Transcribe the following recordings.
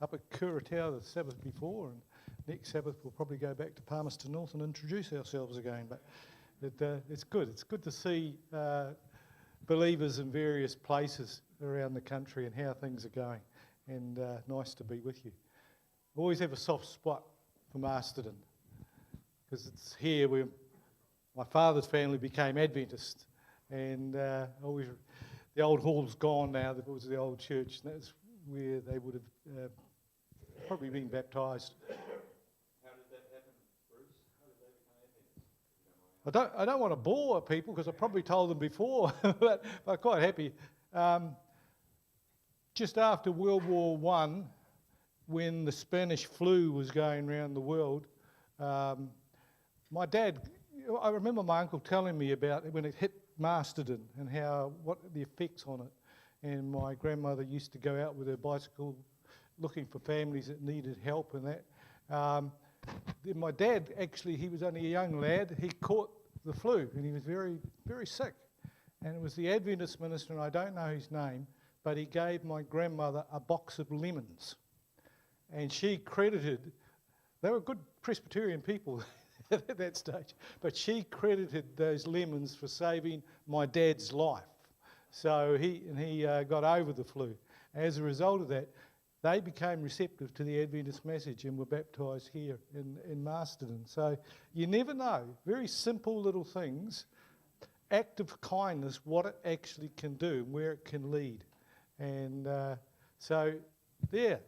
up at Kuratau the Sabbath before, and next Sabbath we'll probably go back to Palmerston North and introduce ourselves again. But it's good. It's good to see believers in various places around the country and how things are going, and nice to be with you. I always have a soft spot for Masterton because it's here where my father's family became Adventist, and always, the old hall's gone now. It was the old church, and that's where they would have probably been baptised. How did that happen, Bruce? How did they become Adventist? I don't want to bore people because I probably told them before, but I'm quite happy. Just after World War I, when the Spanish flu was going around the world, my dad, I remember my uncle telling me about when it hit Masterton and what the effects on it. And my grandmother used to go out with her bicycle looking for families that needed help and that. Then my dad, actually, he was only a young lad. He caught the flu and he was very, very sick. And it was the Adventist minister, and I don't know his name, but he gave my grandmother a box of lemons. And she credited, they were good Presbyterian people at that stage, but she credited those lemons for saving my dad's life. So he got over the flu. As a result of that, they became receptive to the Adventist message and were baptised here in Masterton. So you never know, very simple little things, act of kindness, what it actually can do, where it can lead. And so there.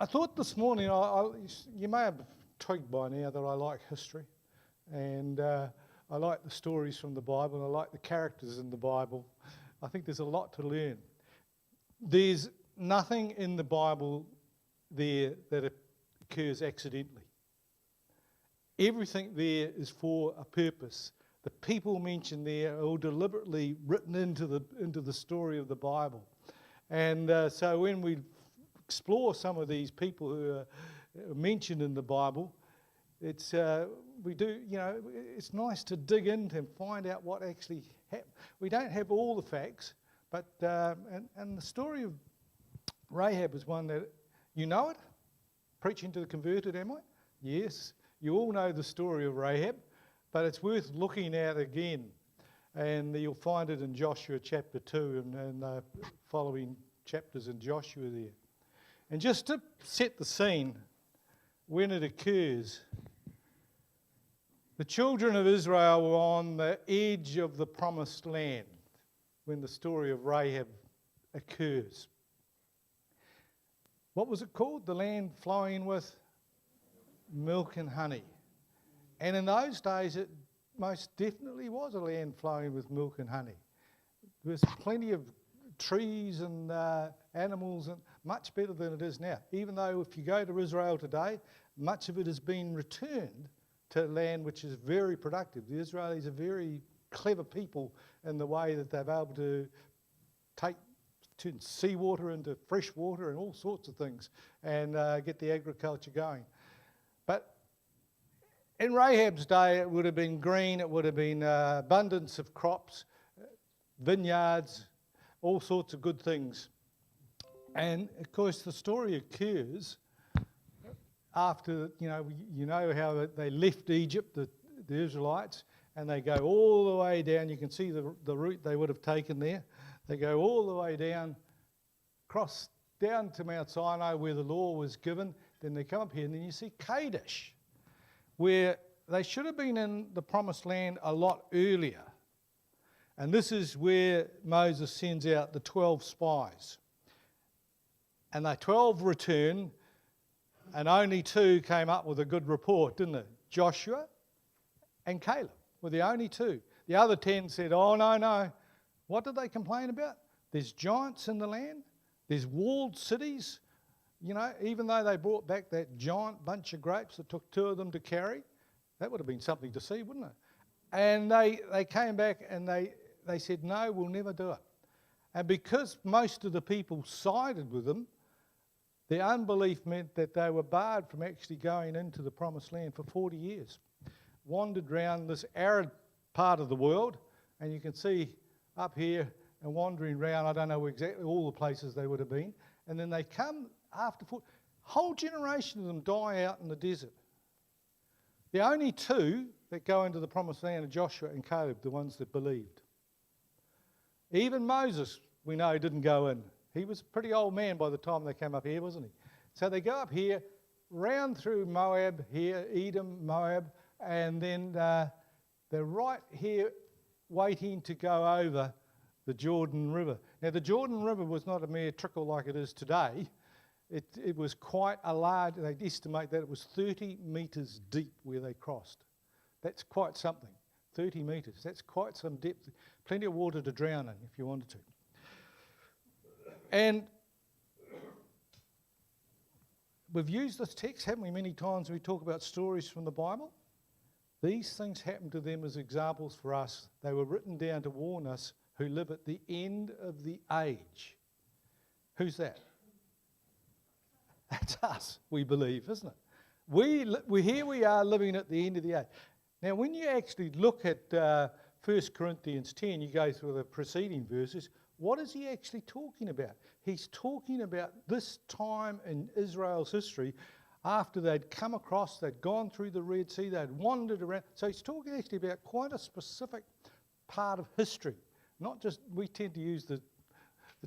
I thought this morning, you may have twigged by now that I like history, and I like the stories from the Bible, and I like the characters in the Bible. I think there's a lot to learn. There's nothing in the Bible there that occurs accidentally. Everything there is for a purpose. The people mentioned there are all deliberately written into the story of the Bible. And so when we explore some of these people who are mentioned in the Bible, it's nice to dig into and find out what actually happened. We don't have all the facts, but and the story of Rahab is one that, you know it, preaching to the converted, am I? Yes, you all know the story of Rahab, but it's worth looking at again, and you'll find it in Joshua chapter 2 and following chapters in Joshua there. And just to set the scene, when it occurs, the children of Israel were on the edge of the promised land when the story of Rahab occurs. What was it called? The land flowing with milk and honey. And in those days, it most definitely was a land flowing with milk and honey. There was plenty of trees and animals, and much better than it is now. Even though if you go to Israel today, much of it has been returned to land which is very productive. The Israelis are very clever people in the way that they're able to turn seawater into fresh water and all sorts of things, and get the agriculture going. But in Rahab's day, it would have been green, it would have been abundance of crops, vineyards, all sorts of good things. And of course the story occurs after, you know how they left Egypt, the Israelites, and they go all the way down. You can see the route they would have taken there. They go all the way down, cross down to Mount Sinai where the law was given. Then they come up here, and then you see Kadesh, where they should have been in the promised land a lot earlier. And this is where Moses sends out the 12 spies. And the 12 return, and only 2 came up with a good report, didn't they? Joshua and Caleb were the only 2. The other 10 said, oh, no. What did they complain about? There's giants in the land. There's walled cities. You know, even though they brought back that giant bunch of grapes that took 2 of them to carry, that would have been something to see, wouldn't it? And they came back and they said, no, we'll never do it. And because most of the people sided with them, their unbelief meant that they were barred from actually going into the promised land for 40 years. Wandered around this arid part of the world, and you can see up here and wandering around. I don't know exactly all the places they would have been. And then they come after whole generation of them die out in the desert. The only two that go into the promised land are Joshua and Caleb, the ones that believed. Even Moses, we know, didn't go in. He was a pretty old man by the time they came up here, wasn't he? So they go up here, round through Moab here, Edom, Moab, and then they're right here waiting to go over the Jordan River. Now, the Jordan River was not a mere trickle like it is today. It was quite a large, they estimate that it was 30 metres deep where they crossed. That's quite something, 30 metres. That's quite some depth. Plenty of water to drown in if you wanted to. And we've used this text, haven't we, many times when we talk about stories from the Bible. These things happened to them as examples for us. They were written down to warn us who live at the end of the age. Who's that? That's us, we believe, isn't it? Here we are living at the end of the age. Now, when you actually look at 1 Corinthians 10, you go through the preceding verses, what is he actually talking about? He's talking about this time in Israel's history after they'd come across, they'd gone through the Red Sea, they'd wandered around. So he's talking actually about quite a specific part of history. Not just, we tend to use the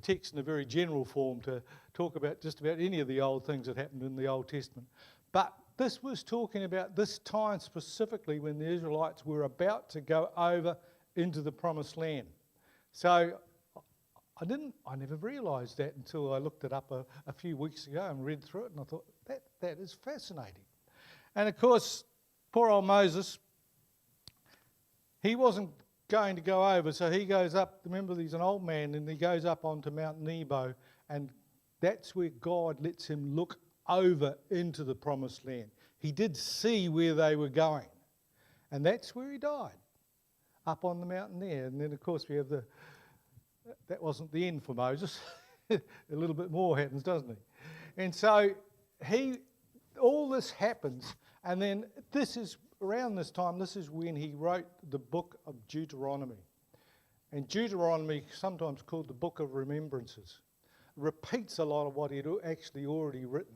text in a very general form to talk about just about any of the old things that happened in the Old Testament. But this was talking about this time specifically when the Israelites were about to go over into the Promised Land. So I never realised that until I looked it up a few weeks ago and read through it, and I thought, that is fascinating. And of course, poor old Moses, he wasn't going to go over, so he goes up. Remember, he's an old man, and he goes up onto Mount Nebo, and that's where God lets him look over into the Promised Land. He did see where they were going, and that's where he died, up on the mountain there. And then, of course, we have that wasn't the end for Moses. A little bit more happens, doesn't it? And so all this happens, and then around this time, this is when he wrote the book of Deuteronomy. And Deuteronomy, sometimes called the book of remembrances, repeats a lot of what he'd actually already written.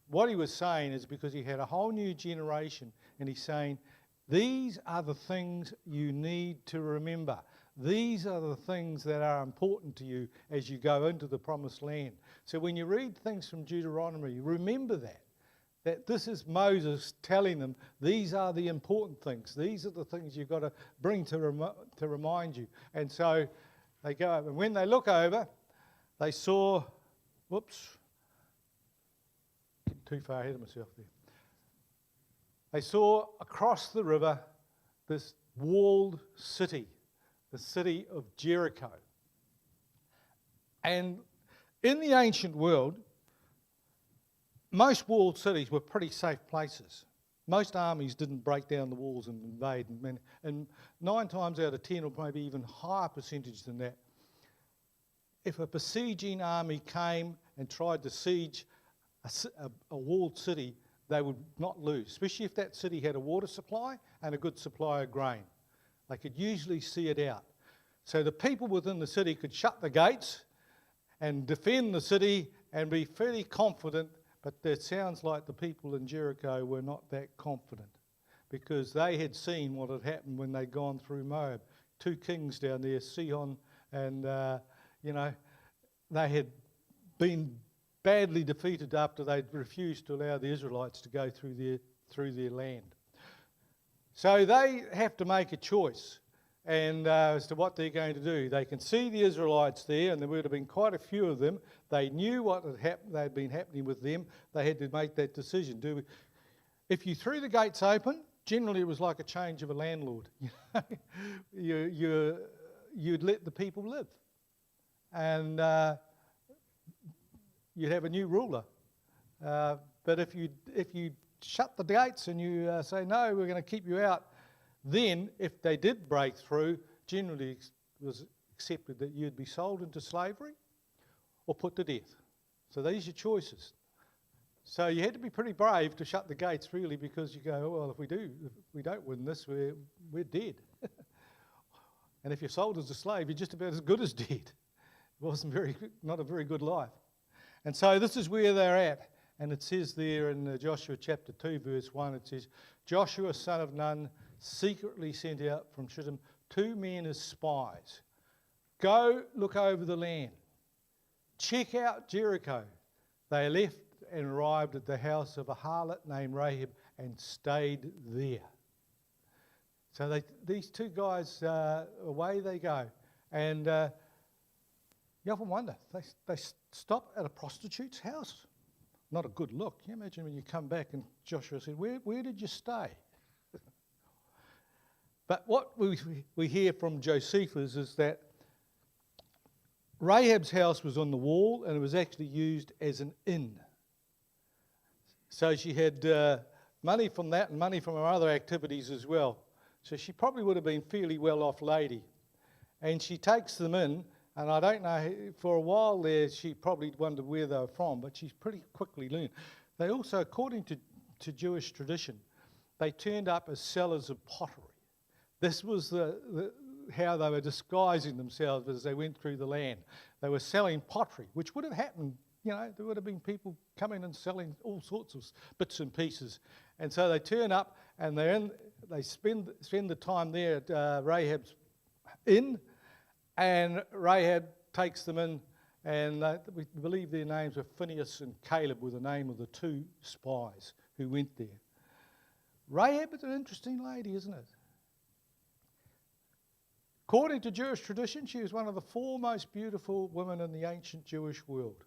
What he was saying is because he had a whole new generation, and he's saying, these are the things you need to remember. These are the things that are important to you as you go into the Promised Land. So when you read things from Deuteronomy, remember that this is Moses telling them, these are the important things. These are the things you've got to bring to remind you. And so they go over. And when they look over, they saw, whoops, getting too far ahead of myself there. They saw across the river this walled city, the city of Jericho. And in the ancient world, most walled cities were pretty safe places. Most armies didn't break down the walls and invade. And 9 times out of 10, or maybe even higher percentage than that, if a besieging army came and tried to siege a walled city, they would not lose, especially if that city had a water supply and a good supply of grain. They could usually see it out. So the people within the city could shut the gates and defend the city and be fairly confident, but it sounds like the people in Jericho were not that confident because they had seen what had happened when they'd gone through Moab. 2 kings down there, Sihon and, they had been badly defeated after they'd refused to allow the Israelites to go through their land. So they have to make a choice and as to what they're going to do. They can see the Israelites there, and there would have been quite a few of them. They knew what had been happening with them. They had to make that decision. If you threw the gates open, generally it was like a change of a landlord. You'd let the people live, and you'd have a new ruler. But if you shut the gates and you say, no, we're going to keep you out, then if they did break through, generally it was accepted that you'd be sold into slavery or put to death. So these are your choices. So you had to be pretty brave to shut the gates, really, because you go, well, if we don't win this, we're dead. And if you're sold as a slave, you're just about as good as dead. It wasn't not a very good life. And so this is where they're at. And it says there in Joshua chapter 2, verse 1, it says, Joshua, son of Nun, secretly sent out from Shittim 2 men as spies. Go look over the land. Check out Jericho. They left and arrived at the house of a harlot named Rahab and stayed there. So these 2 guys, away they go. And you often wonder, they stop at a prostitute's house. Not a good look. Can you imagine when you come back and Joshua said, where did you stay? But what we hear from Josephus is that Rahab's house was on the wall and it was actually used as an inn. So she had money from that and money from her other activities as well. So she probably would have been a fairly well-off lady. And she takes them in, and I don't know, for a while there she probably wondered where they were from, but she's pretty quickly learned. They also, according to Jewish tradition, they turned up as sellers of pottery. This was how they were disguising themselves as they went through the land. They were selling pottery, which would have happened, there would have been people coming and selling all sorts of bits and pieces. And so they turn up and they spend the time there at Rahab's inn, and Rahab takes them in, and we believe their names were Phineas and Caleb, were the name of the 2 spies who went there. Rahab is an interesting lady, isn't it? According to Jewish tradition, she was one of the 4 most beautiful women in the ancient Jewish world.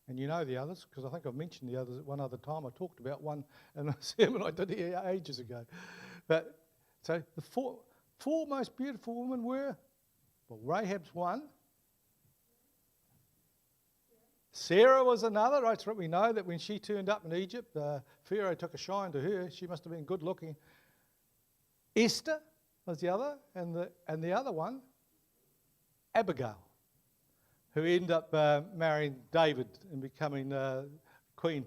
And you know the others, because I think I've mentioned the others at one other time. I talked about one in a sermon I did here ages ago. But so the four most beautiful women were, well, Rahab's one. Sarah was another. That's what we know, that when she turned up in Egypt, Pharaoh took a shine to her. She must have been good looking. Esther was the other, and the other one, Abigail, who ended up marrying David and becoming queen.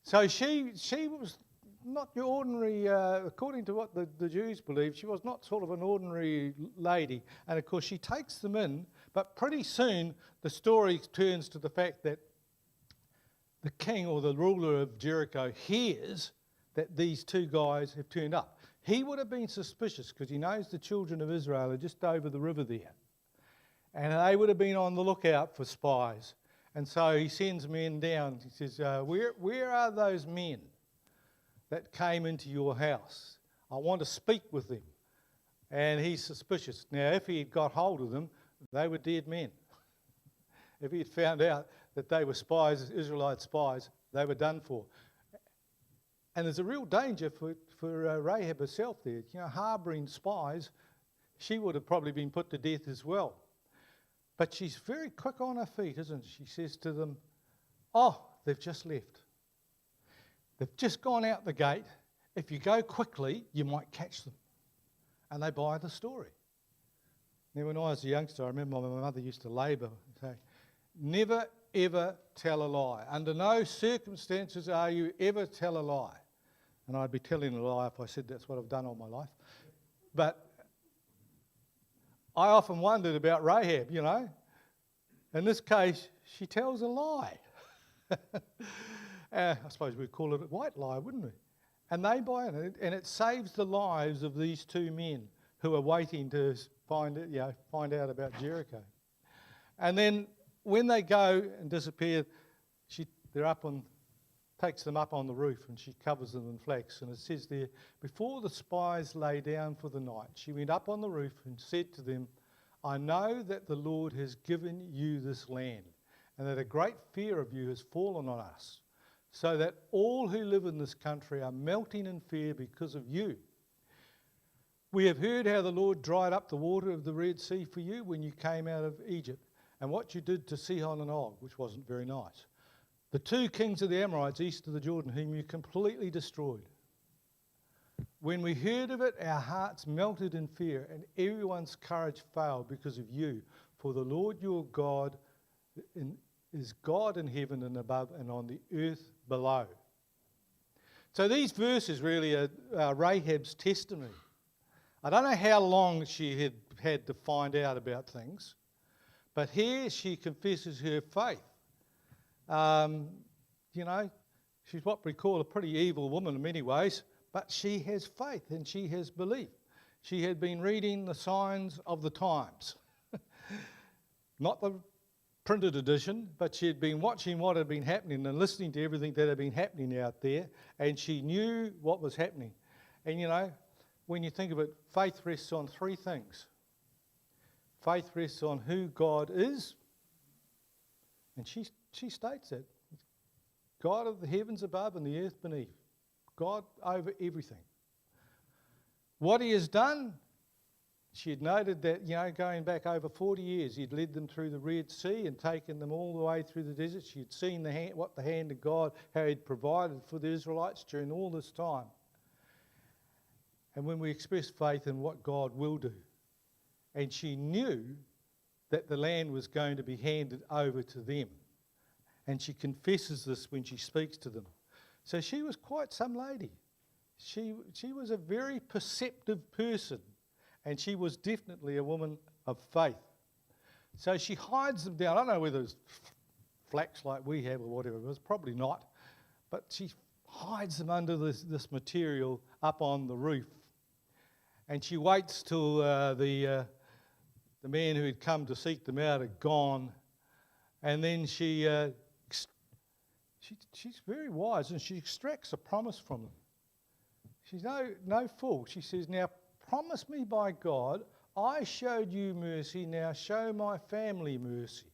So she was not your ordinary, according to what the Jews believed, she was not sort of an ordinary lady. And of course she takes them in, but pretty soon the story turns to the fact that the king or the ruler of Jericho hears that these 2 guys have turned up. He would have been suspicious because he knows the children of Israel are just over the river there. And they would have been on the lookout for spies. And so he sends men down. He says, where are those men that came into your house? I want to speak with them. And he's suspicious. Now, if he had got hold of them, they were dead men. If he had found out that they were spies, Israelite spies, they were done for. And there's a real danger for Rahab herself there. Harbouring spies, she would have probably been put to death as well. But she's very quick on her feet, isn't she? She says to them, they've just left. They've just gone out the gate. If you go quickly, you might catch them. And they buy the story. Now, when I was a youngster, I remember my mother used to labour and say, never, ever tell a lie. Under no circumstances are you ever tell a lie. And I'd be telling a lie if I said that's what I've done all my life. But I often wondered about Rahab, In this case, she tells a lie. I suppose we'd call it a white lie, wouldn't we? And they buy it, and it saves the lives of these 2 men who are waiting to find out about Jericho. And then when they go and disappear, takes them up on the roof, and she covers them in flax. And it says there, before the spies lay down for the night, she went up on the roof and said to them, I know that the Lord has given you this land, and that a great fear of you has fallen on us, so that all who live in this country are melting in fear because of you. We have heard how the Lord dried up the water of the Red Sea for you when you came out of Egypt, and what you did to Sihon and Og, which wasn't very nice. The 2 kings of the Amorites east of the Jordan, whom you completely destroyed. When we heard of it, our hearts melted in fear, and everyone's courage failed because of you. For the Lord your God is God in heaven and above, and on the earth below. So these verses really are Rahab's testimony. I don't know how long she had had to find out about things, but here she confesses her faith. She's what we call a pretty evil woman in many ways, but she has faith and she has belief. She had been reading the signs of the times, not the printed edition, but she had been watching what had been happening and listening to everything that had been happening out there, and she knew what was happening. And when you think of it, faith rests on three things. Faith rests on who God is, and she states that. God of the heavens above and the earth beneath. God over everything. What he has done, she had noted that, going back over 40 years, he'd led them through the Red Sea and taken them all the way through the desert. She had seen what the hand of God, how he'd provided for the Israelites during all this time. And when we express faith in what God will do, and she knew that the land was going to be handed over to them. And she confesses this when she speaks to them. So she was quite some lady. She was a very perceptive person, and she was definitely a woman of faith. So she hides them down. I don't know whether it's flax like we have or whatever. It was probably not. But she hides them under this material up on the roof. And she waits till the man who had come to seek them out had gone. And then she's very wise, and she extracts a promise from them. She's no fool. She says, now promise me by God, I showed you mercy, now show my family mercy.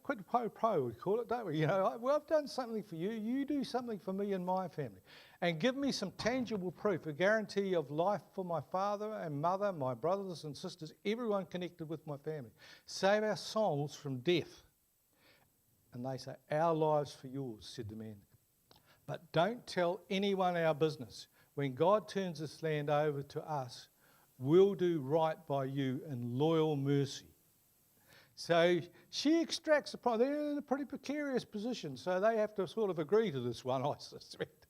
Quid pro quo we call it, don't we? I've done something for you, you do something for me and my family. And give me some tangible proof, a guarantee of life for my father and mother, my brothers and sisters, everyone connected with my family. Save our souls from death. And they say, our lives for yours, said the man. But don't tell anyone our business. When God turns this land over to us, we'll do right by you in loyal mercy. So she extracts the promise. They're in a pretty precarious position, so they have to sort of agree to this one, I suspect.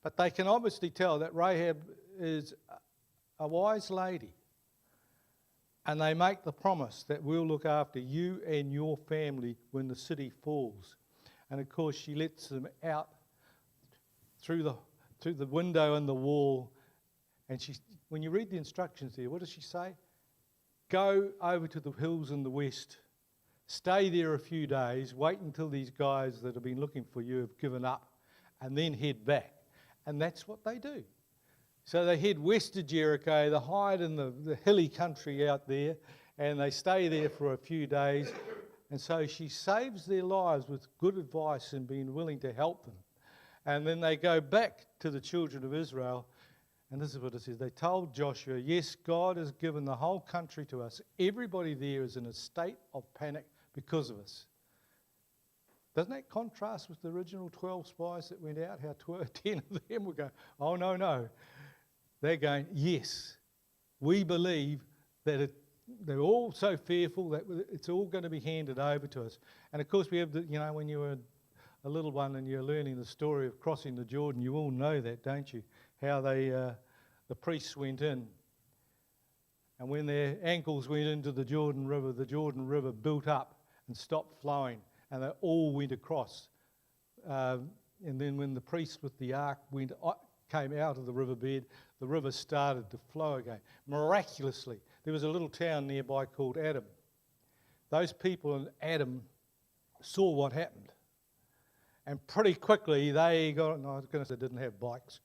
But they can obviously tell that Rahab is a wise lady. And they make the promise that we'll look after you and your family when the city falls. And of course she lets them out through the window in the wall. And when you read the instructions there, what does she say? Go over to the hills in the west. Stay there a few days. Wait until these guys that have been looking for you have given up. And then head back. And that's what they do. So they head west to Jericho, they hide in the hilly country out there, and they stay there for a few days. And so she saves their lives with good advice and being willing to help them. And then they go back to the children of Israel, and this is what it says. They told Joshua, yes, God has given the whole country to us. Everybody there is in a state of panic because of us. Doesn't that contrast with the original 12 spies that went out? How 10 of them were going, oh, no. They're going, yes, we believe that they're all so fearful that it's all going to be handed over to us. And of course we have, when you were a little one and you're learning the story of crossing the Jordan, you all know that, don't you? How the priests went in. And when their ankles went into the Jordan River built up and stopped flowing, and they all went across. And then when the priests with the ark came out of the riverbed, the river started to flow again. Miraculously, there was a little town nearby called Adam. Those people in Adam saw what happened. And pretty quickly they got, no, I was going to say they didn't have bikes,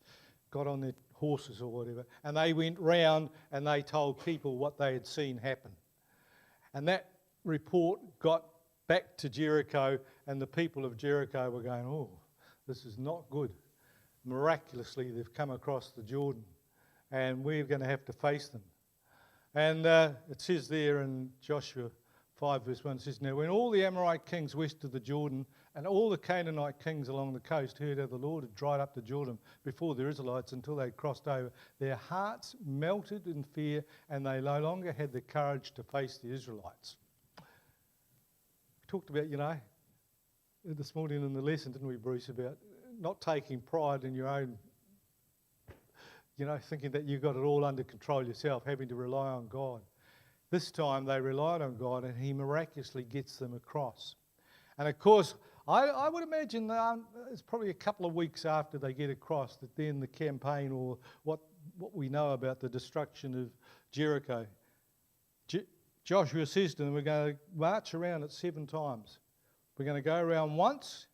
got on their horses or whatever, and they went round and they told people what they had seen happen. And that report got back to Jericho, and the people of Jericho were going, oh, this is not good. Miraculously, they've come across the Jordan, and we're going to have to face them. And it says there in Joshua 5 verse 1, it says, now when all the Amorite kings west of the Jordan and all the Canaanite kings along the coast heard how the Lord had dried up the Jordan before the Israelites until they crossed over, their hearts melted in fear, and they no longer had the courage to face the Israelites. We talked about, this morning in the lesson, didn't we, Bruce, about not taking pride in your own thinking that you've got it all under control yourself, having to rely on God. This time they relied on God, and he miraculously gets them across. And of course, I would imagine it's probably a couple of weeks after they get across that then the campaign, or what we know about the destruction of Jericho. Joshua says to them, we're going to march around it 7 times. We're going to go around once,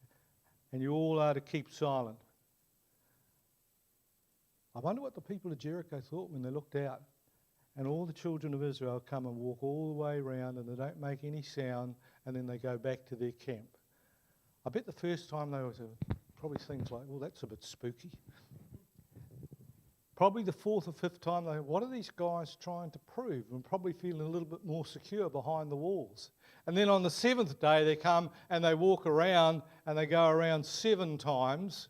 and you all are to keep silent. I wonder what the people of Jericho thought when they looked out and all the children of Israel come and walk all the way around and they don't make any sound, and then they go back to their camp. I bet the first time they were probably things like, well, that's a bit spooky. Probably the 4th or 5th time, what are these guys trying to prove? And probably feeling a little bit more secure behind the walls. And then on the 7th day, they come and they walk around and they go around 7 times.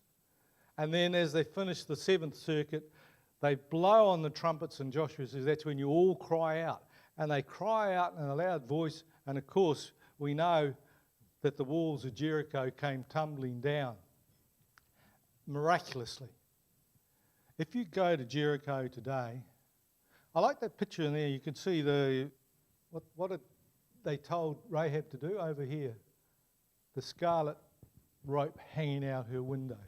And then as they finish the 7th circuit, they blow on the trumpets, and Joshua says that's when you all cry out. And they cry out in a loud voice, and of course we know that the walls of Jericho came tumbling down miraculously. If you go to Jericho today, I like that picture in there. You can see what they told Rahab to do over here. The scarlet rope hanging out her window.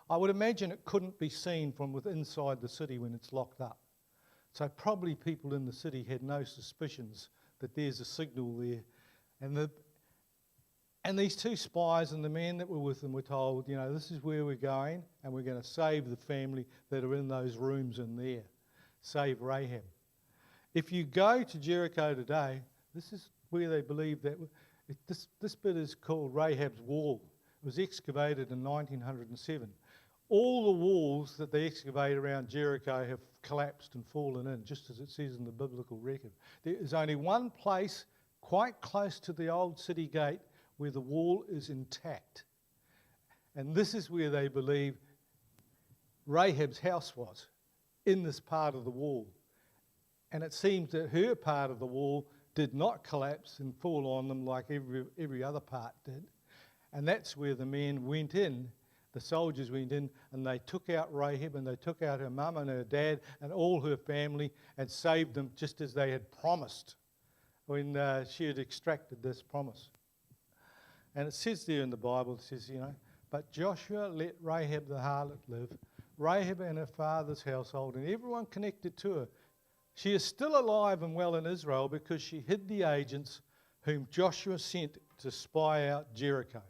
I would imagine it couldn't be seen from inside the city when it's locked up. So probably people in the city had no suspicions that there's a signal there. And these 2 spies and the men that were with them were told, this is where we're going, and we're going to save the family that are in those rooms in there. Save Rahab. If you go to Jericho today, this is where they believe that this bit is called Rahab's Wall. It was excavated in 1907. All the walls that they excavate around Jericho have collapsed and fallen in, just as it says in the biblical record. There is only one place quite close to the old city gate where the wall is intact. And this is where they believe Rahab's house was, in this part of the wall. And it seems that her part of the wall did not collapse and fall on them like every other part did. And that's where the men went in, the soldiers went in, and they took out Rahab, and they took out her mum and her dad and all her family and saved them just as they had promised when she had extracted this promise. And it says there in the Bible, it says, but Joshua let Rahab the harlot live, Rahab and her father's household, and everyone connected to her. She is still alive and well in Israel because she hid the agents whom Joshua sent to spy out Jericho.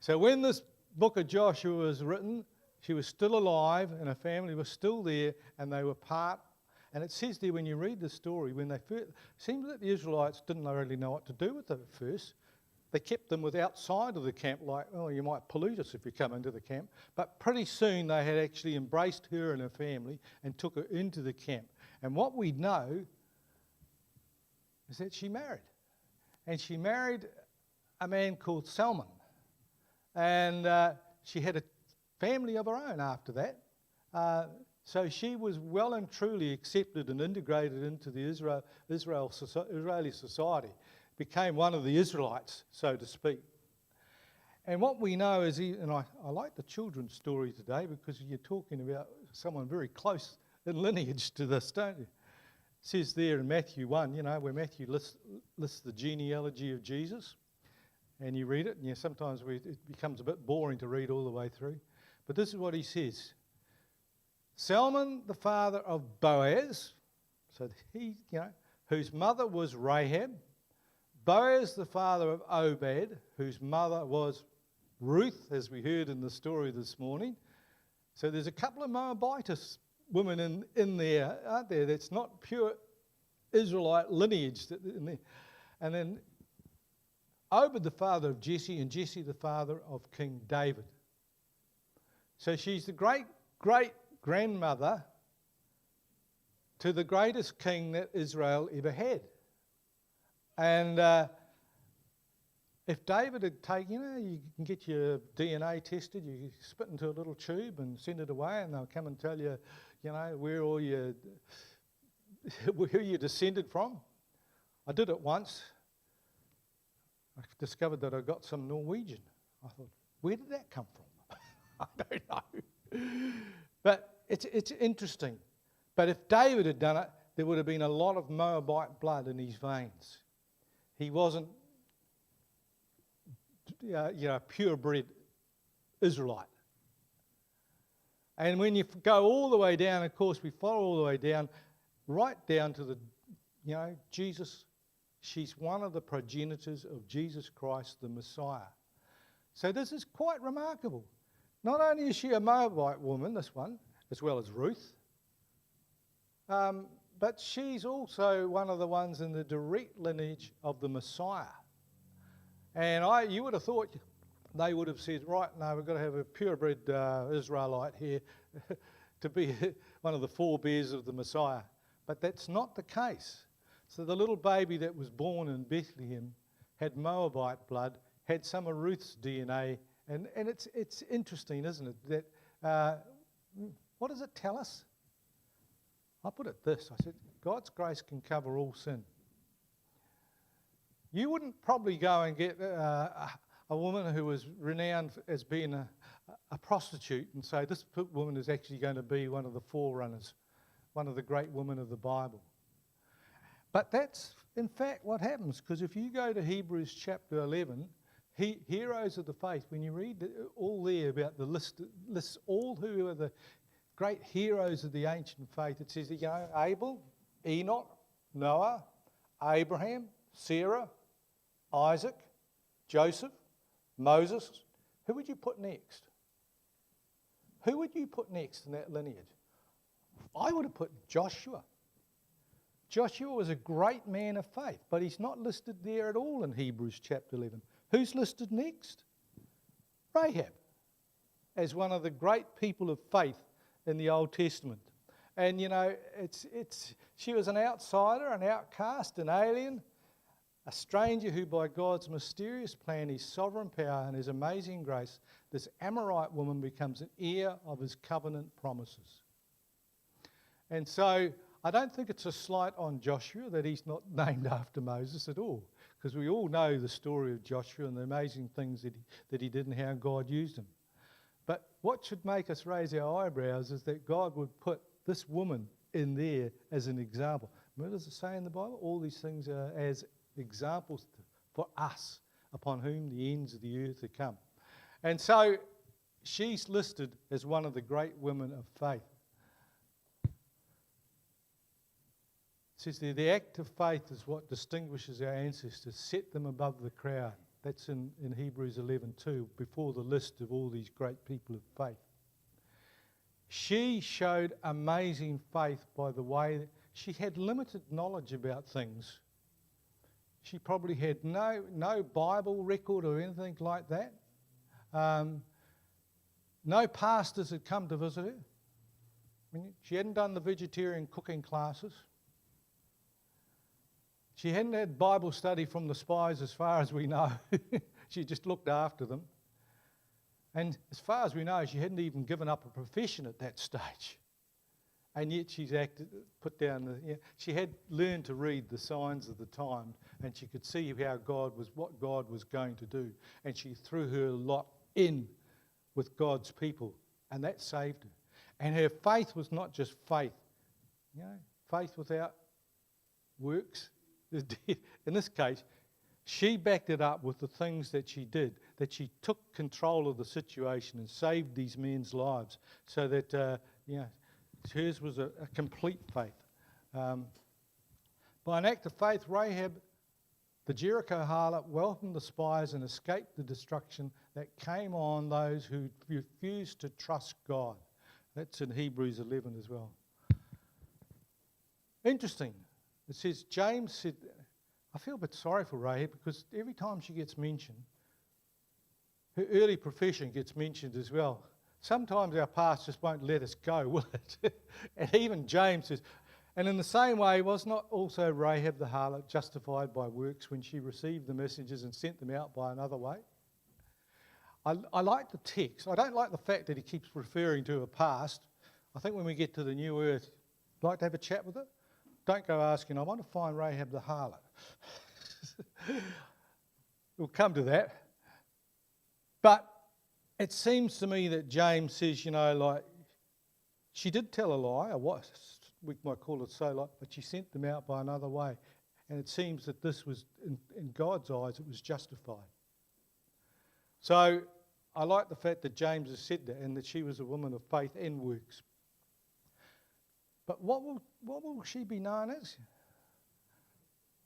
So when this book of Joshua was written, she was still alive and her family was still there, and they were part. And it says there, when you read the story, when they first, it seems that the Israelites didn't really know what to do with them at first. They kept them outside of the camp, like, oh, you might pollute us if you come into the camp. But pretty soon they had actually embraced her and her family and took her into the camp. And what we know is that she married. And she married a man called Salmon. And she had a family of her own after that. So she was well and truly accepted and integrated into the Israeli society. Became one of the Israelites, so to speak. And what we know is, and I like the children's story today because you're talking about someone very close in lineage to this, don't you? It says there in Matthew 1, where Matthew lists the genealogy of Jesus, and you read it, and sometimes it becomes a bit boring to read all the way through. But this is what he says. Salmon, the father of Boaz, so he, whose mother was Rahab, Boaz, the father of Obed, whose mother was Ruth, as we heard in the story this morning. So there's a couple of Moabitess women in there, aren't there? That's not pure Israelite lineage in there. And then Obed, the father of Jesse, and Jesse, the father of King David. So she's the great-great-grandmother to the greatest king that Israel ever had. And if David had taken, you can get your DNA tested, you spit into a little tube and send it away, and they'll come and tell you, where you're descended from. I did it once. I discovered that I got some Norwegian. I thought, where did that come from? I don't know. But it's interesting. But if David had done it, there would have been a lot of Moabite blood in his veins. He wasn't, purebred Israelite. And when you go all the way down, of course, we follow all the way down, right down to the, Jesus. She's one of the progenitors of Jesus Christ, the Messiah. So this is quite remarkable. Not only is she a Moabite woman, this one, as well as Ruth, but she's also one of the ones in the direct lineage of the Messiah. And you would have thought they would have said, right, no, we've got to have a purebred Israelite here to be one of the forebears of the Messiah. But that's not the case. So the little baby that was born in Bethlehem had Moabite blood, had some of Ruth's DNA, and it's interesting, isn't it? That what does it tell us? I put it this, I said, God's grace can cover all sin. You wouldn't probably go and get a woman who was renowned as being a prostitute and say, this woman is actually going to be one of the forerunners, one of the great women of the Bible. But that's, in fact, what happens, because if you go to Hebrews chapter 11, heroes of the faith, when you read all there about the lists all who are the great heroes of the ancient faith, it says, Abel, Enoch, Noah, Abraham, Sarah, Isaac, Joseph, Moses. Who would you put next? Who would you put next in that lineage? I would have put Joshua. Joshua was a great man of faith, but he's not listed there at all in Hebrews chapter 11. Who's listed next? Rahab, as one of the great people of faith in the Old Testament. And she was an outsider, an outcast, an alien, a stranger who by God's mysterious plan, his sovereign power and his amazing grace, this Amorite woman becomes an heir of his covenant promises. And so I don't think it's a slight on Joshua that he's not named after Moses at all, because we all know the story of Joshua and the amazing things that he did and how God used him. But what should make us raise our eyebrows is that God would put this woman in there as an example. What does it say in the Bible? All these things are as examples for us, upon whom the ends of the earth are come. And so she's listed as one of the great women of faith. It says there, the act of faith is what distinguishes our ancestors, set them above the crowd. That's in Hebrews 11:2, before the list of all these great people of faith. She showed amazing faith by the way that she had limited knowledge about things. She probably had no Bible record or anything like that. No pastors had come to visit her. She hadn't done the vegetarian cooking classes. She hadn't had Bible study from the spies as far as we know. She just looked after them. And as far as we know, she hadn't even given up a profession at that stage. And yet she's put down she had learned to read the signs of the time, and she could see what God was going to do. And she threw her lot in with God's people, and that saved her. And her faith was not just faith. Faith without works is dead. In this case, she backed it up with the things that she did, that she took control of the situation and saved these men's lives, so that hers was a complete faith. By an act of faith, Rahab, the Jericho harlot, welcomed the spies and escaped the destruction that came on those who refused to trust God. That's in Hebrews 11 as well. Interesting. It says, James said, I feel a bit sorry for Rahab, because every time she gets mentioned, her early profession gets mentioned as well. Sometimes our past just won't let us go, will it? And even James says, and in the same way, was not also Rahab the harlot justified by works when she received the messengers and sent them out by another way? I like the text. I don't like the fact that he keeps referring to her past. I think when we get to the new earth, I'd like to have a chat with her. Don't go asking, I want to find Rahab the harlot. We'll come to that. But it seems to me that James says, She did tell a lie, we might call it so lie, but she sent them out by another way. And it seems that this was, in God's eyes, it was justified. So I like the fact that James has said that, and that she was a woman of faith and works. But what will she be known as?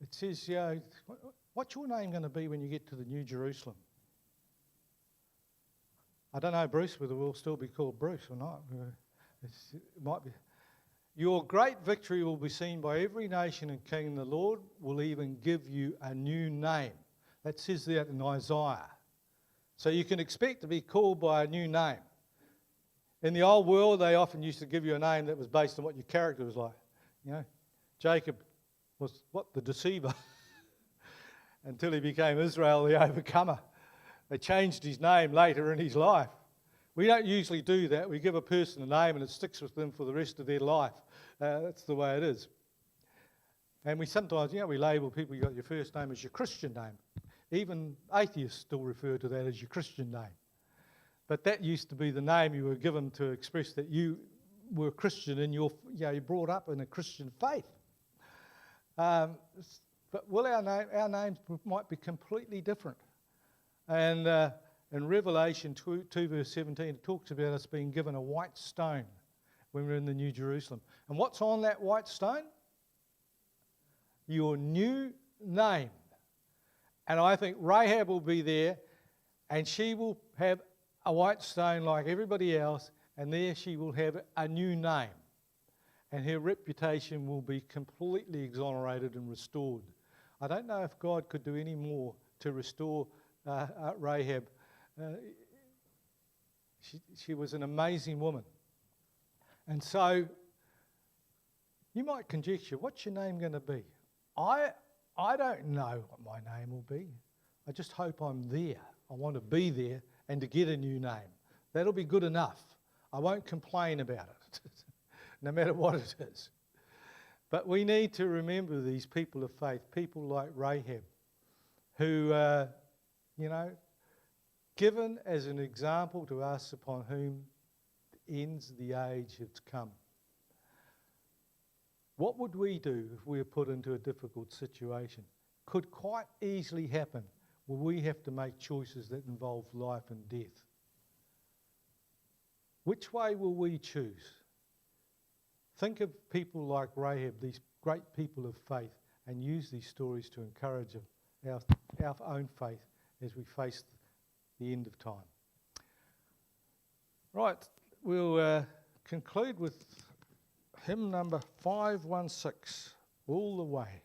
It says, what's your name going to be when you get to the New Jerusalem? I don't know, Bruce, whether we'll still be called Bruce or not. It might be. Your great victory will be seen by every nation and king, and the Lord will even give you a new name. That says that in Isaiah. So you can expect to be called by a new name. In the old world, they often used to give you a name that was based on what your character was like. You know, Jacob was the deceiver until he became Israel, the overcomer. They changed his name later in his life. We don't usually do that. We give a person a name and it sticks with them for the rest of their life. That's the way it is. And we sometimes, we label people, you got your first name as your Christian name. Even atheists still refer to that as your Christian name. But that used to be the name you were given to express that you were Christian and you're brought up in a Christian faith. But our names might be completely different. And in Revelation 2 verse 17, it talks about us being given a white stone when we're in the New Jerusalem. And what's on that white stone? Your new name. And I think Rahab will be there, and she will have a white stone like everybody else, and there she will have a new name. And her reputation will be completely exonerated and restored. I don't know if God could do any more to restore Rahab. She was an amazing woman. And so you might conjecture, what's your name going to be? I don't know what my name will be. I just hope I'm there. I want to be there and to get a new name. That'll be good enough. I won't complain about it, no matter what it is. But we need to remember these people of faith, people like Rahab, who, given as an example to us upon whom the ends of the age has come. What would we do if we were put into a difficult situation? Could quite easily happen where we have to make choices that involve life and death. Which way will we choose? Think of people like Rahab, these great people of faith, and use these stories to encourage our own faith as we face the end of time. Right, we'll conclude with hymn number 516, All the Way.